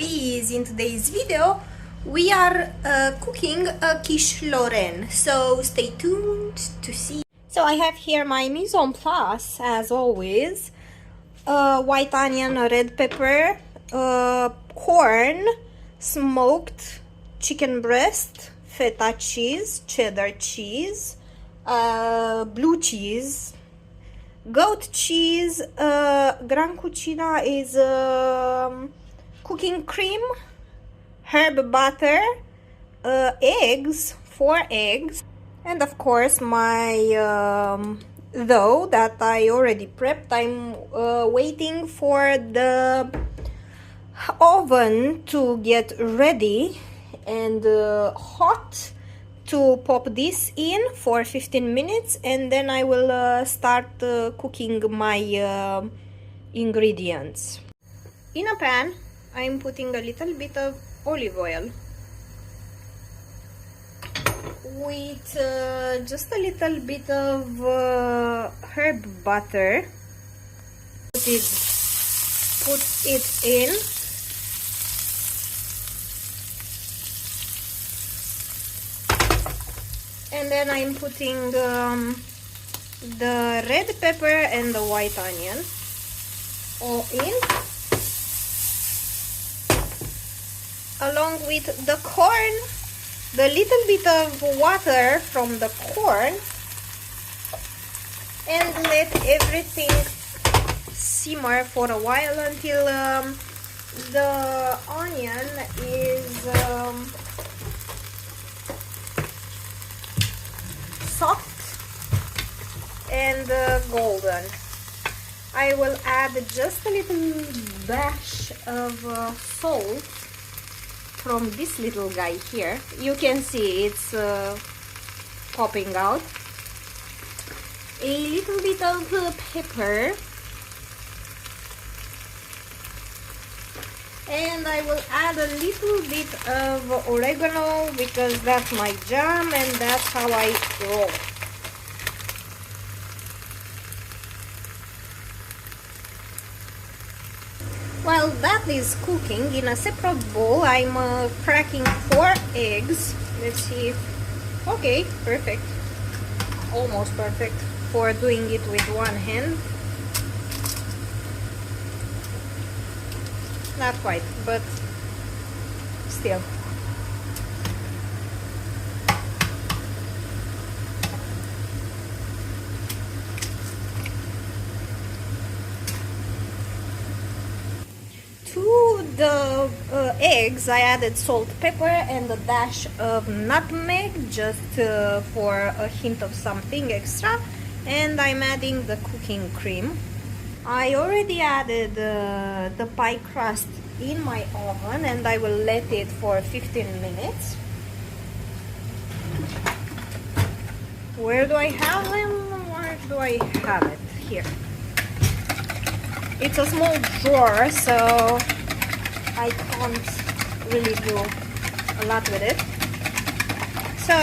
foodies. In today's video we are cooking a quiche Lorraine, so stay tuned to see. So I have here my mise en place as always: white onion, red pepper, corn, smoked chicken breast, feta cheese, cheddar cheese, blue cheese, goat cheese, Gran Cucina is cooking cream, herb butter, eggs, 4 eggs, and of course my dough that I already prepped. I'm waiting for the oven to get ready and hot to pop this in for 15 minutes, and then I will start cooking my ingredients. In a pan I'm putting a little bit of olive oil with just a little bit of herb butter. Put it in. And then I'm putting the red pepper and the white onion all in, along with the corn, the little bit of water from the corn, and let everything simmer for a while until the onion is soft and golden. I will add just a little dash of salt from this little guy here. You can see it's popping out. A little bit of pepper, and I will add a little bit of oregano because that's my jam and that's how I roll. While that is cooking, in a separate bowl I'm cracking 4 eggs. Let's see if, okay, perfect, almost perfect for doing it with one hand. Not quite, but still. To the eggs I added salt, pepper, and a dash of nutmeg, just for a hint of something extra. And I'm adding the cooking cream. I already added the pie crust in my oven, and I will let it for 15 minutes. Where do I have them? Where do I have it? Here. It's a small drawer, so I can't really do a lot with it. So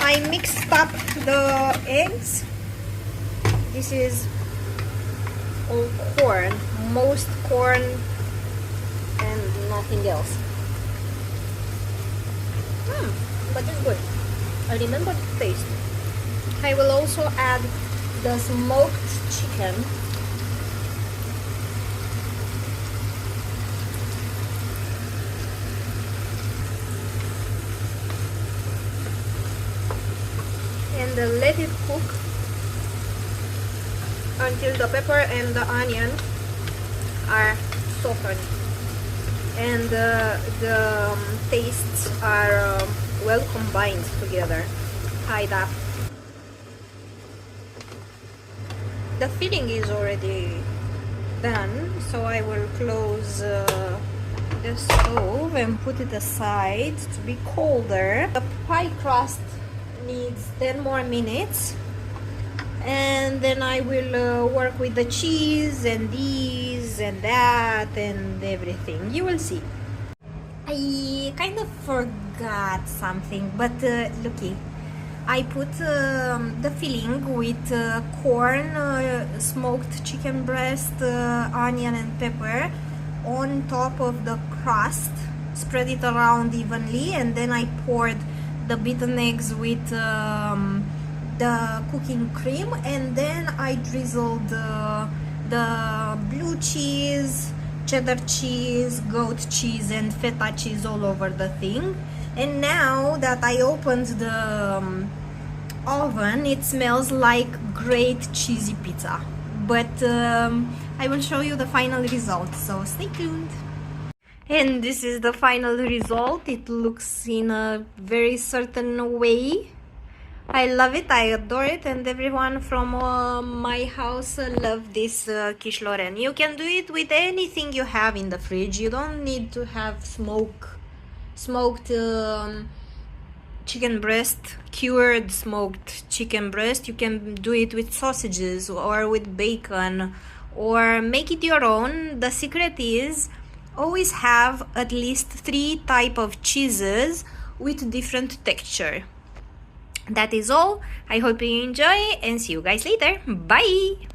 I mixed up the eggs. This is all corn, most corn and nothing else. But it's good. I remember the taste. I will also add the smoked chicken. And let it cook until the pepper and the onion are softened and the tastes are well combined together, tied up. The filling is already done, so I will close the stove and put it aside to be colder. The pie crust needs 10 more minutes, and then I will work with the cheese and these and that and everything. You will see. I kind of forgot something, but looky, I put the filling with corn, smoked chicken breast, onion and pepper, on top of the crust, spread it around evenly, and then I poured the beaten eggs with the cooking cream, and then I drizzled the blue cheese, cheddar cheese, goat cheese, and feta cheese all over the thing. And now that I opened the oven, it smells like great cheesy pizza. But I will show you the final result, so stay tuned. And this is the final result. It looks in a very certain way. I love it, I adore it, and everyone from my house love this quiche Lorraine. You can do it with anything you have in the fridge. You don't need to have smoked chicken breast, cured smoked chicken breast. You can do it with sausages or with bacon, or make it your own. The secret is always have at least 3 types of cheeses with different texture. That is all. I hope you enjoy and see you guys later. Bye!